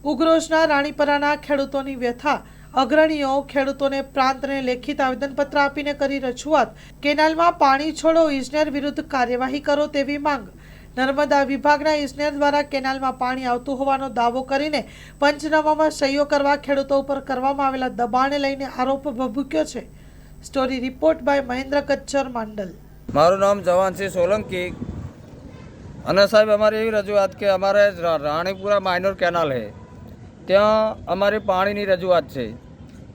ઉગ્રોજના રાણીપરાના ખેડૂતોની વ્યથા અગ્રણીઓ ખેડૂતોને પ્રાંતને લેખિત આવેદનપત્ર આપીને કરી રજૂઆત। કેનાલમાં પાણી છોડો, ઇજનેર વિરુદ્ધ કાર્યવાહી કરો તેવી માંગ। નર્મદા વિભાગના ઇજનેર દ્વારા કેનાલમાં પાણી આવતું હોવાનો દાવો કરીને પંચનામામાં સહીઓ કરવા ખેડૂતો ઉપર કરવામાં આવેલા દબાણને લઈને આરોપ ભભૂક્યો છે। સ્ટોરી રિપોર્ટ બાય મહેન્દ્ર કચ્છર માંડલ। મારું નામ જવાનસિંહ સોલંકી અને સાહેબ અમારી એવી રજૂઆત કે અમારે રાણીપુરા માઇનોર કેનાલ છે, ત્યાં અમારી પાણીની રજૂઆત છે।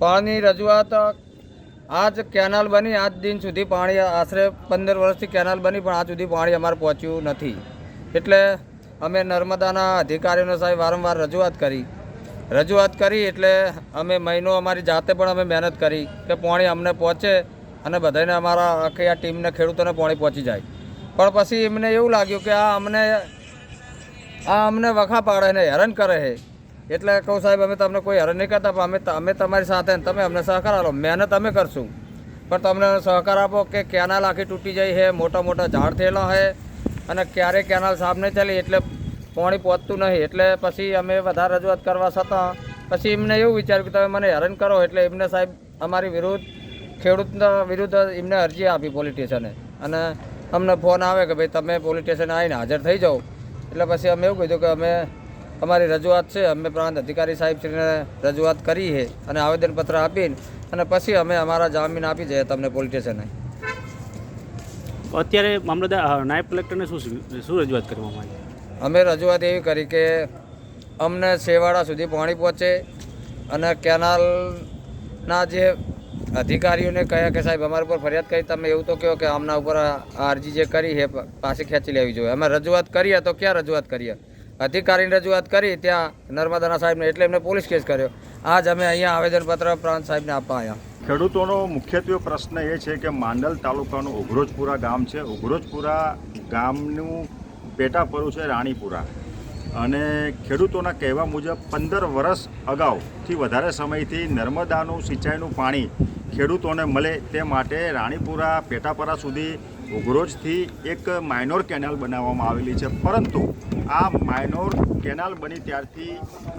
પાણીની રજૂઆત આજ કેનાલ બની આજ દિન સુધી પાણી આશરે 15 વર્ષથી કેનાલ બની પણ આજ સુધી પાણી અમારે પહોંચ્યું નથી। એટલે અમે નર્મદાના અધિકારીઓને સાહેબ વારંવાર રજૂઆત કરી એટલે અમે મહિનો અમારી જાતે પણ અમે મહેનત કરી કે પાણી અમને પહોંચે અને બધાને અમારા આખી આ ટીમને ખેડૂતોને પાણી પહોંચી જાય। પણ પછી એમને એવું લાગ્યું કે આ અમને વખા પાડે ને હેરાન કરે છે। એટલે કહું સાહેબ અમે તમને કોઈ હેરાન નહીં કરતા, પણ અમે તમારી સાથે તમે અમને સહકાર આપો, મહેનત અમે કરશું પણ તમને સહકાર આપો કે કેનાલ આખી તૂટી જાય છે, મોટા મોટા ઝાડ થયેલા છે અને ક્યારેય કેનાલ સાફ નહીં થયેલી એટલે પાણી પહોંચતું નહીં। એટલે પછી અમે વધારે રજૂઆત કરવા છતાં પછી એમને એવું વિચાર્યું કે તમે મને હેરાન કરો એટલે એમને સાહેબ અમારી વિરુદ્ધ ખેડૂતના વિરુદ્ધ એમને અરજી આપી પોલીસ સ્ટેશને અને અમને ફોન આવે કે ભાઈ તમે પોલીસ સ્ટેશને આવીને હાજર થઈ જાઓ। એટલે પછી અમે એવું કીધું કે અમે અમારી રજૂઆત છે, અમે પ્રાંત અધિકારી સાહેબશ્રીને રજૂઆત કરી છે અને આવેદનપત્ર આપીને અને પછી અમે અમારા જામીન આપી જઈએ તમને પોલીસ સ્ટેશને। અત્યારે મામલતદાર નાયબ કલેક્ટરને શું રજૂઆત કરવામાં આવી? અમે રજૂઆત એવી કરી કે અમને છેવાડા સુધી પાણી પહોંચે અને કેનાલના જે અધિકારીઓને કહ્યા કે સાહેબ અમારા ઉપર ફરિયાદ કરી તમે એવું તો કહો કે આમના ઉપર આ અરજી જે કરી છે પાછી ખેંચી લેવી જોઈએ। અમે રજૂઆત કરીએ તો ક્યાં રજૂઆત કરીએ? અધિકારીને રજૂઆત કરી ત્યાં નર્મદાના સાહેબને એટલે એમને પોલીસ કેસ કર્યો। આજ અમે અહીંયા આવેદનપત્ર પ્રાંત સાહેબને આપવા આવ્યા। ખેડૂતોનો મુખ્યત્વે પ્રશ્ન એ છે કે માંડલ તાલુકાનું ઉઘરોજપુરા ગામ છે। ઉઘરોજપુરા ગામનું પેટાપરું છે રાણીપુરા અને ખેડૂતોના કહેવા મુજબ 15 વર્ષ અગાઉથી વધારે સમયથી નર્મદાનું સિંચાઈનું પાણી ખેડૂતોને મળે તે માટે રાણીપુરા પેટાપરા સુધી ઉઘરોજથી એક માઇનોર કેનાલ બનાવવામાં આવેલી છે, પરંતુ આ માઇનોર કેનાલ બની ત્યારથી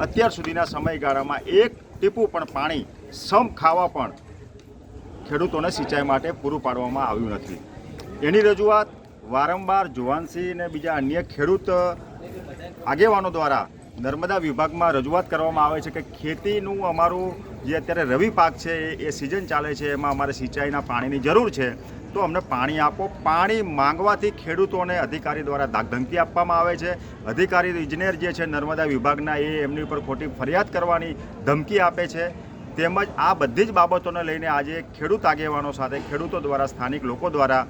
અત્યાર સુધીના સમયગાળામાં એક ટીપું પણ પાણી સમ ખાવા પણ ખેડૂતોને સિંચાઈ માટે પૂરું પાડવામાં આવ્યું નથી। એની રજૂઆત વારંવાર જવાનસિંહ અને બીજા અન્ય ખેડૂત આગેવાનો દ્વારા નર્મદા વિભાગમાં રજૂઆત કરવામાં આવે છે કે ખેતીનું અમારું જે અત્યારે રવિ પાક છે એ સિઝન ચાલે છે, એમાં અમારે સિંચાઈના પાણીની જરૂર છે તો અમને પાણી આપો। પાણી માંગવાથી ખેડૂતોને અધિકારી દ્વારા ધાકધમકી આપવામાં આવે છે। અધિકારી ઇજનેર જે છે નર્મદા વિભાગના એ એમની ઉપર ખોટી ફરિયાદ કરવાની ધમકી આપે છે। તેમજ આ બધી જ બાબતોને લઈને આજે ખેડૂત આગેવાનો સાથે ખેડૂતો દ્વારા સ્થાનિક લોકો દ્વારા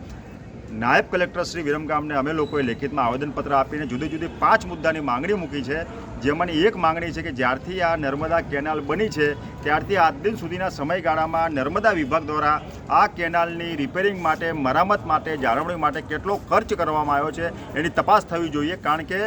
નાયબ કલેક્ટર શ્રી વિરમગામને અમે લોકોએ લેખિતમાં આવેદનપત્ર આપીને જુદી જુદી 5 મુદ્દાની માંગણી મૂકી છે। જેમાંની એક માંગણી છે કે જ્યારથી આ નર્મદા કેનાલ બની છે ત્યારથી આજ દિન સુધીના સમયગાળામાં નર્મદા વિભાગ દ્વારા આ કેનાલની રિપેરિંગ માટે, મરામત માટે, જાળવણી માટે કેટલો ખર્ચ કરવામાં આવ્યો છે એની તપાસ થવી જોઈએ, કારણ કે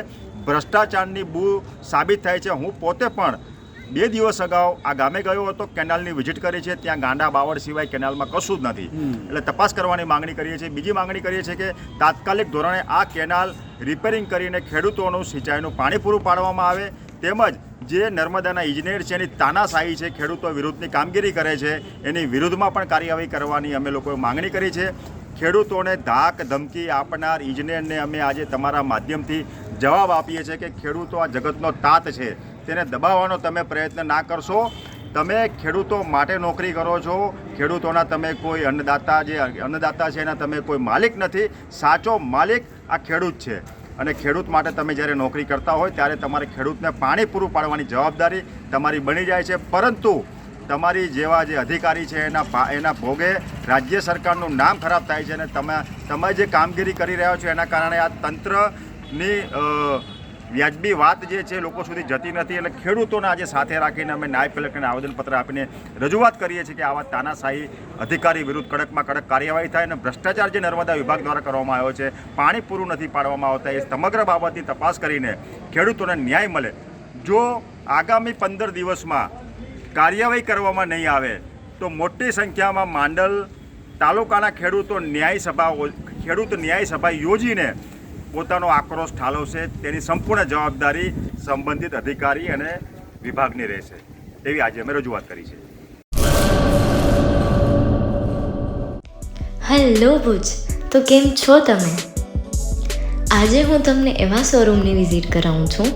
ભ્રષ્ટાચારની બૂ સાબિત થાય છે। હું પોતે પણ 2 દિવસ અગાઉ આ ગામે ગયો હતો, કેનાલની વિઝિટ કરી છે, ત્યાં ગાંડા બાવળ સિવાય કેનાલમાં કશું જ નથી। એટલે તપાસ કરવાની માંગણી કરીએ છીએ। બીજી માંગણી કરીએ છીએ કે તાત્કાલિક ધોરણે આ કેનાલ રિપેરિંગ કરીને ખેડૂતોનું સિંચાઈનું પાણી પૂરું પાડવામાં આવે। તેમજ જે નર્મદાના ઇજનેર છે એની તાનાશાહી છે, ખેડૂતો વિરુદ્ધની કામગીરી કરે છે, એની વિરુદ્ધમાં પણ કાર્યવાહી કરવાની અમે લોકોએ માંગણી કરી છે। ખેડૂતોને ધાક ધમકી આપનાર ઇજનેરને અમે આજે તમારા માધ્યમથી જવાબ આપીએ છીએ કે ખેડૂતો આ જગતનો તાત છે, તેને દબાવવાનો તમે પ્રયત્ન ના કરશો। તમે ખેડૂતો માટે નોકરી કરો છો, ખેડૂતોના તમે કોઈ અન્નદાતા છે એના તમે કોઈ માલિક નથી। સાચો માલિક આ ખેડૂત છે અને ખેડૂત માટે તમે જ્યારે નોકરી કરતા હોય ત્યારે તમારે ખેડૂતને પાણી પૂરું પાડવાની જવાબદારી તમારી બની જાય છે, પરંતુ તમારી જેવા જે અધિકારી છે એના ભોગે રાજ્ય સરકારનું નામ ખરાબ થાય છે અને તમે જે કામગીરી કરી રહ્યા છો એના કારણે આ તંત્રની વ્યાજબી વાત જે છે લોકો સુધી જતી નથી। એટલે ખેડૂતોને આજે સાથે રાખીને અમે નાયબ કલેક્ટરને આવેદનપત્ર આપીને રજૂઆત કરીએ છીએ કે આવા તાનાશાહી અધિકારી વિરુદ્ધ કડકમાં કડક કાર્યવાહી થાય અને ભ્રષ્ટાચાર જે નર્મદા વિભાગ દ્વારા કરવામાં આવ્યો છે, પાણી પૂરું નથી પાડવામાં આવતા, એ સમગ્ર બાબતની તપાસ કરીને ખેડૂતોને ન્યાય મળે। જો આગામી 15 દિવસમાં કાર્યવાહી કરવામાં નહીં આવે તો મોટી સંખ્યામાં માંડલ તાલુકાના ખેડૂત ન્યાય સભા યોજીને પોતાનો આક્રોશ ઠાલવશે। તેની સંપૂર્ણ જવાબદારી સંબંધિત અધિકારી અને વિભાગની રહેશે તેવી આજે અમે રજૂઆત કરી છે. હેલો ભુજ, તો કેમ છો તમે? આજે હું તમને એવા શોરૂમની વિઝિટ કરાવું છું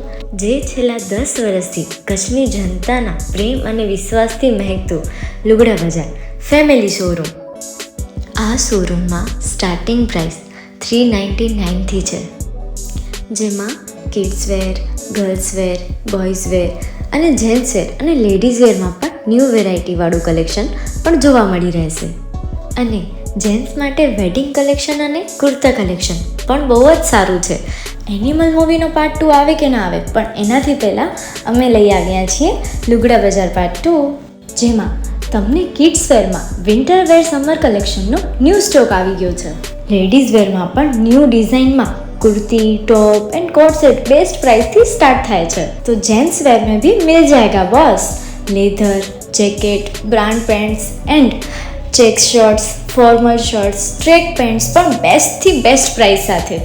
જે છેલ્લા 10 વર્ષથી કચ્છની જનતાના પ્રેમ અને વિશ્વાસથી મહેકતું લુગડા બજાર ફેમિલી શોરૂમ. આ શોરૂમમાં સ્ટાર્ટિંગ પ્રાઇસ 399થી છે, જેમાં kids wear, girls wear, boys wear અને જેન્ટ્સ વેર અને લેડીઝ વેરમાં પણ ન્યૂ વેરાયટીવાળું કલેક્શન પણ જોવા મળી રહેશે. અને જેન્ટ્સ માટે વેડિંગ કલેક્શન અને કુર્તા કલેક્શન પણ બહુ જ સારું છે. એનિમલ મૂવીનો પાર્ટ 2 આવે કે ના આવે, પણ એનાથી પહેલાં અમે લઈ આવ્યા છીએ લુગડા બજાર પાર્ટ 2, જેમાં તમને કિડ્સ વેરમાં વિન્ટર વેર સમર કલેક્શનનો ન્યૂ સ્ટોક આવી ગયો છે. લેડીઝ વેરમાં પણ ન્યૂ ડિઝાઇનમાં kurti, top and coat set best price थी स्टार्ट થાય છે. तो जेंट्स वेयर में भी मिल जाएगा boss. Leather, jacket, brand pants and check shirts, formal shirts, track pants પણ બેસ્ટથી બેસ્ટ પ્રાઇસ સાથે.